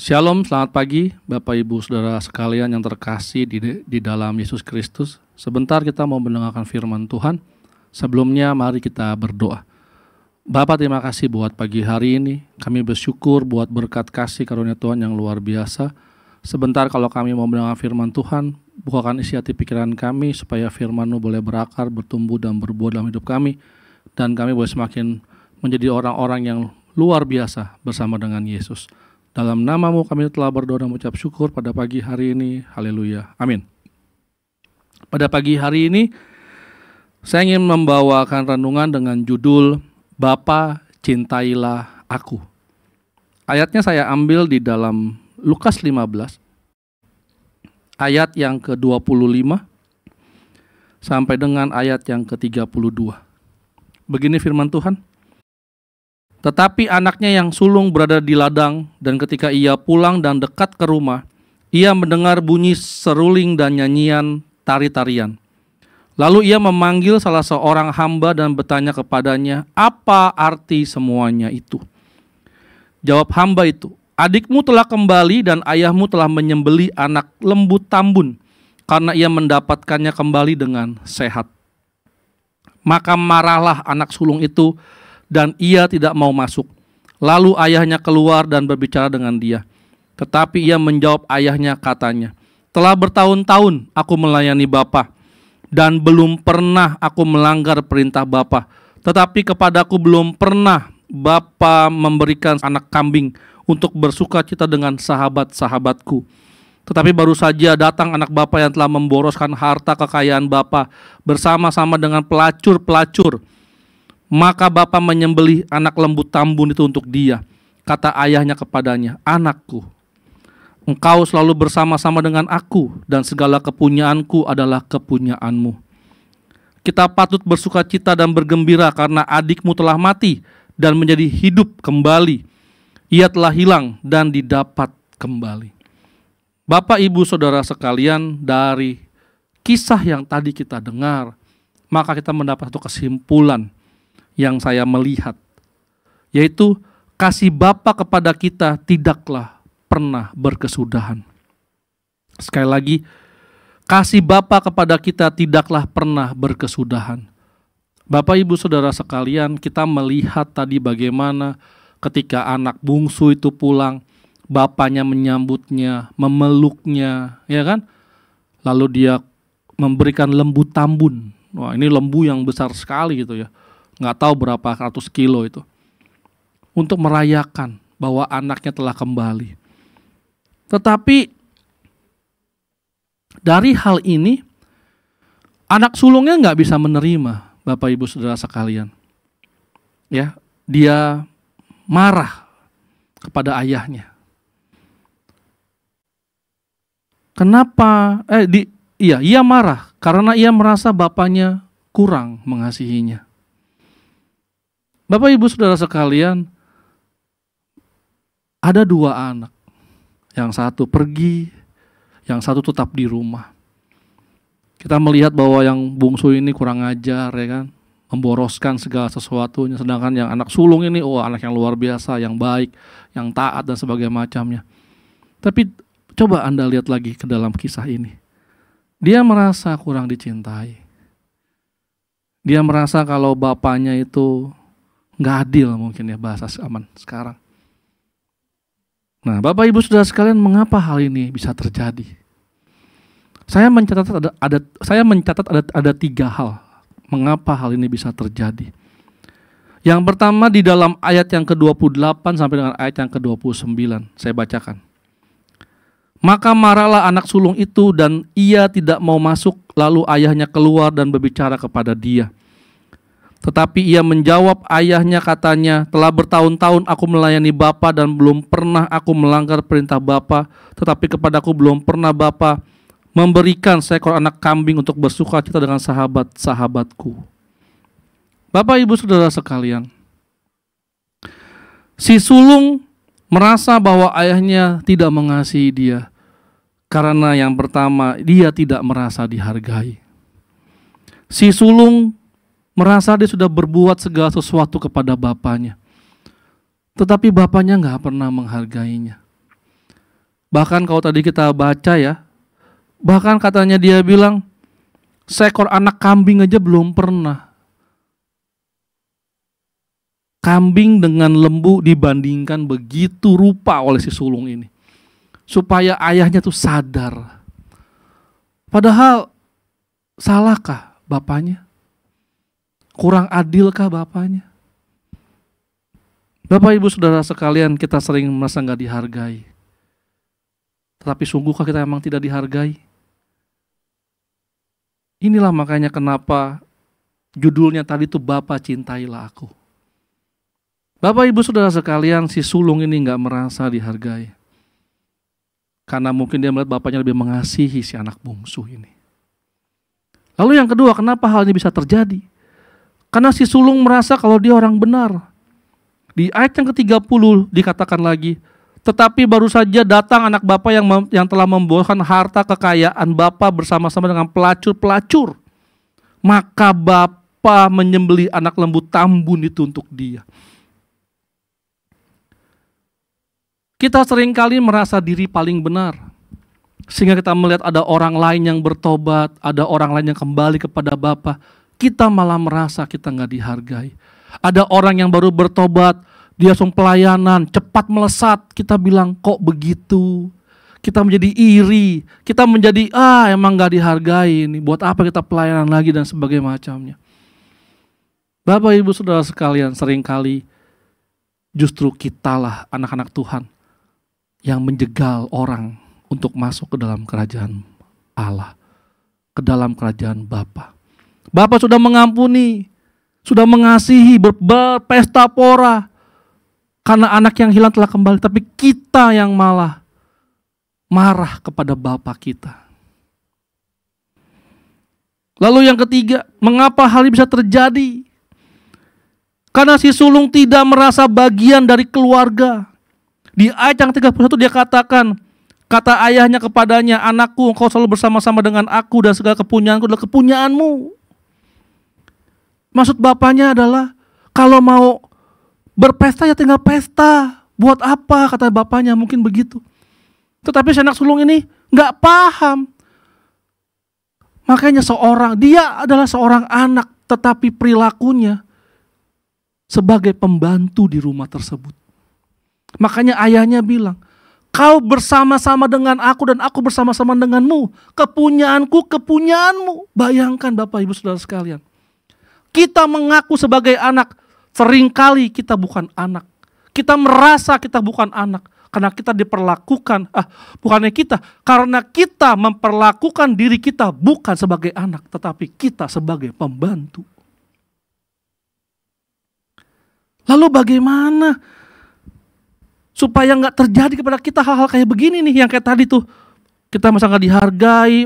Shalom, selamat pagi Bapak Ibu Saudara sekalian yang terkasih di dalam Yesus Kristus. Sebentar kita mau mendengarkan firman Tuhan. Sebelumnya mari kita berdoa. Bapa, terima kasih buat pagi hari ini. Kami bersyukur buat berkat kasih karunia Tuhan yang luar biasa. Sebentar kalau kami mau mendengar firman Tuhan, bukakan isi hati pikiran kami supaya firman-Mu boleh berakar, bertumbuh dan berbuah dalam hidup kami. Dan kami boleh semakin menjadi orang-orang yang luar biasa bersama dengan Yesus. Dalam nama-Mu kami telah berdoa dan mengucap syukur pada pagi hari ini. Haleluya. Amin. Pada pagi hari ini, saya ingin membawakan renungan dengan judul Bapa Cintailah Aku. Ayatnya saya ambil di dalam Lukas 15, ayat yang ke-25 sampai dengan ayat yang ke-32. Begini firman Tuhan. Tetapi anaknya yang sulung berada di ladang, dan ketika ia pulang dan dekat ke rumah, ia mendengar bunyi seruling dan nyanyian tari-tarian. Lalu ia memanggil salah seorang hamba dan bertanya kepadanya, apa arti semuanya itu? Jawab hamba itu, adikmu telah kembali dan ayahmu telah menyembelih anak lembu tambun, karena ia mendapatkannya kembali dengan sehat. Maka marahlah anak sulung itu, dan ia tidak mau masuk. Lalu ayahnya keluar dan berbicara dengan dia. Tetapi ia menjawab ayahnya, katanya, telah bertahun-tahun aku melayani Bapa, dan belum pernah aku melanggar perintah Bapa. Tetapi kepadaku belum pernah Bapa memberikan anak kambing untuk bersuka cita dengan sahabat-sahabatku. Tetapi baru saja datang anak Bapa yang telah memboroskan harta kekayaan Bapa bersama-sama dengan pelacur-pelacur. Maka Bapa menyembelih anak lembu tambun itu untuk dia. Kata ayahnya kepadanya, anakku, engkau selalu bersama-sama dengan aku, dan segala kepunyaanku adalah kepunyaanmu. Kita patut bersuka cita dan bergembira karena adikmu telah mati dan menjadi hidup kembali. Ia telah hilang dan didapat kembali. Bapak, Ibu, Saudara sekalian, dari kisah yang tadi kita dengar, maka kita mendapat satu kesimpulan yang saya melihat, yaitu kasih Bapa kepada kita tidaklah pernah berkesudahan. Sekali lagi, kasih Bapa kepada kita tidaklah pernah berkesudahan. Bapak, Ibu, Saudara sekalian, kita melihat tadi bagaimana ketika anak bungsu itu pulang, bapaknya menyambutnya, memeluknya, ya kan? Lalu dia memberikan lembu tambun. Wah, ini lembu yang besar sekali gitu ya. Nggak tahu berapa ratus kilo itu, untuk merayakan bahwa anaknya telah kembali. Tetapi dari hal ini, anak sulungnya nggak bisa menerima, Bapak Ibu Saudara sekalian. Ya, dia marah kepada ayahnya. Kenapa? Ia marah karena ia merasa bapaknya kurang mengasihinya. Bapak Ibu Saudara sekalian, ada dua anak. Yang satu pergi, yang satu tetap di rumah. Kita melihat bahwa yang bungsu ini kurang ajar, ya kan, memboroskan segala sesuatunya. Sedangkan yang anak sulung ini, anak yang luar biasa, yang baik, yang taat dan sebagainya macamnya. Tapi coba Anda lihat lagi ke dalam kisah ini. Dia merasa kurang dicintai. Dia merasa kalau bapaknya itu nggak adil, mungkin ya bahasa aman sekarang. Nah, Bapak Ibu Saudara sekalian, mengapa hal ini bisa terjadi? Saya mencatat ada tiga hal mengapa hal ini bisa terjadi. Yang pertama di dalam ayat yang ke-28 sampai dengan ayat yang ke-29, saya bacakan. Maka marahlah anak sulung itu dan ia tidak mau masuk, lalu ayahnya keluar dan berbicara kepada dia. Tetapi ia menjawab ayahnya, katanya, telah bertahun-tahun aku melayani Bapa dan belum pernah aku melanggar perintah Bapa. Tetapi kepadaku belum pernah Bapa memberikan seekor anak kambing untuk bersuka cita dengan sahabat-sahabatku. Bapak, Ibu, Saudara sekalian, si sulung merasa bahwa ayahnya tidak mengasihi dia karena yang pertama, dia tidak merasa dihargai. Si sulung merasa dia sudah berbuat segala sesuatu kepada bapaknya, tetapi bapaknya nggak pernah menghargainya. Bahkan kalau tadi kita baca ya, bahkan katanya dia bilang, seekor anak kambing aja belum pernah. Kambing dengan lembu dibandingkan begitu rupa oleh si sulung ini. Supaya ayahnya tuh sadar. Padahal salahkah bapaknya? Kurang adilkah bapaknya? Bapak ibu saudara sekalian, kita sering merasa gak dihargai. Tetapi sungguhkah kita memang tidak dihargai? Inilah makanya kenapa judulnya tadi tuh Bapa Cintailah Aku. Bapak ibu saudara sekalian, si sulung ini gak merasa dihargai. Karena mungkin dia melihat bapaknya lebih mengasihi si anak bungsu ini. Lalu yang kedua, kenapa hal ini bisa terjadi? Karena si sulung merasa kalau dia orang benar. Di ayat yang ke-30 dikatakan lagi, tetapi baru saja datang anak bapa yang telah membawakan harta kekayaan bapa bersama-sama dengan pelacur-pelacur. Maka bapa menyembelih anak lembu tambun itu untuk dia. Kita seringkali merasa diri paling benar. Sehingga kita melihat ada orang lain yang bertobat, ada orang lain yang kembali kepada Bapa. Kita malah merasa kita gak dihargai. Ada orang yang baru bertobat, dia langsung pelayanan, cepat melesat. Kita bilang kok begitu. Kita menjadi iri, kita menjadi emang gak dihargai ini. Buat apa kita pelayanan lagi dan sebagainya macamnya. Bapak ibu saudara sekalian, seringkali justru kitalah anak-anak Tuhan yang menjegal orang untuk masuk ke dalam kerajaan Allah, ke dalam kerajaan Bapa. Bapa sudah mengampuni, sudah mengasihi, berpesta pora karena anak yang hilang telah kembali, tapi kita yang malah marah kepada Bapa kita. Lalu yang ketiga, mengapa hal ini bisa terjadi? Karena si sulung tidak merasa bagian dari keluarga. Di ayat yang 31 dia katakan, kata ayahnya kepadanya, anakku, engkau selalu bersama-sama dengan aku dan segala kepunyaanku adalah kepunyaanmu. Maksud bapaknya adalah, kalau mau berpesta ya tinggal pesta. Buat apa, kata bapaknya, mungkin begitu. Tetapi si anak sulung ini gak paham. Makanya dia adalah seorang anak, tetapi perilakunya sebagai pembantu di rumah tersebut. Makanya ayahnya bilang, kau bersama-sama dengan aku dan aku bersama-sama denganmu. Kepunyaanku, kepunyaanmu. Bayangkan Bapak Ibu Saudara sekalian. Kita mengaku sebagai anak, seringkali kita bukan anak. Kita merasa kita bukan anak. Karena kita diperlakukan, bukannya kita. Karena kita memperlakukan diri kita bukan sebagai anak, tetapi kita sebagai pembantu. Lalu bagaimana supaya nggak terjadi kepada kita hal-hal kayak begini nih, yang kayak tadi tuh, kita masa nggak dihargai,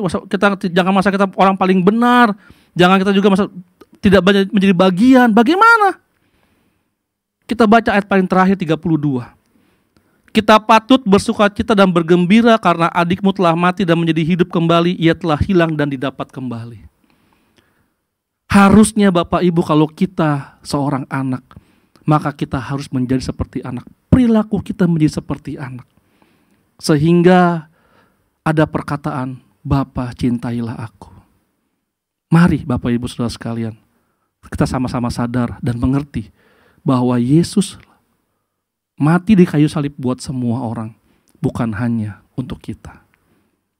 jangan masa kita orang paling benar, jangan kita juga masa tidak menjadi bagian. Bagaimana? Kita baca ayat paling terakhir 32. Kita patut bersukacita dan bergembira karena adikmu telah mati dan menjadi hidup kembali, ia telah hilang dan didapat kembali. Harusnya Bapak Ibu, kalau kita seorang anak, maka kita harus menjadi seperti anak. Perilaku kita menjadi seperti anak. Sehingga ada perkataan, Bapa cintailah aku. Mari Bapak Ibu Saudara sekalian, kita sama-sama sadar dan mengerti bahwa Yesus mati di kayu salib buat semua orang, bukan hanya untuk kita.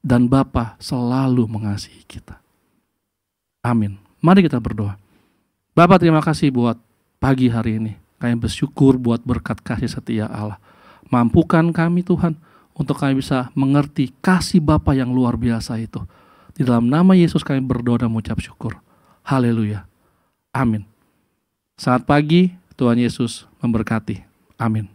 Dan Bapa selalu mengasihi kita. Amin. Mari kita berdoa. Bapa, terima kasih buat pagi hari ini. Kami bersyukur buat berkat kasih setia Allah. Mampukan kami Tuhan untuk kami bisa mengerti kasih Bapa yang luar biasa itu. Di dalam nama Yesus kami berdoa dan mengucap syukur. Haleluya. Amin. Selamat pagi, Tuhan Yesus memberkati. Amin.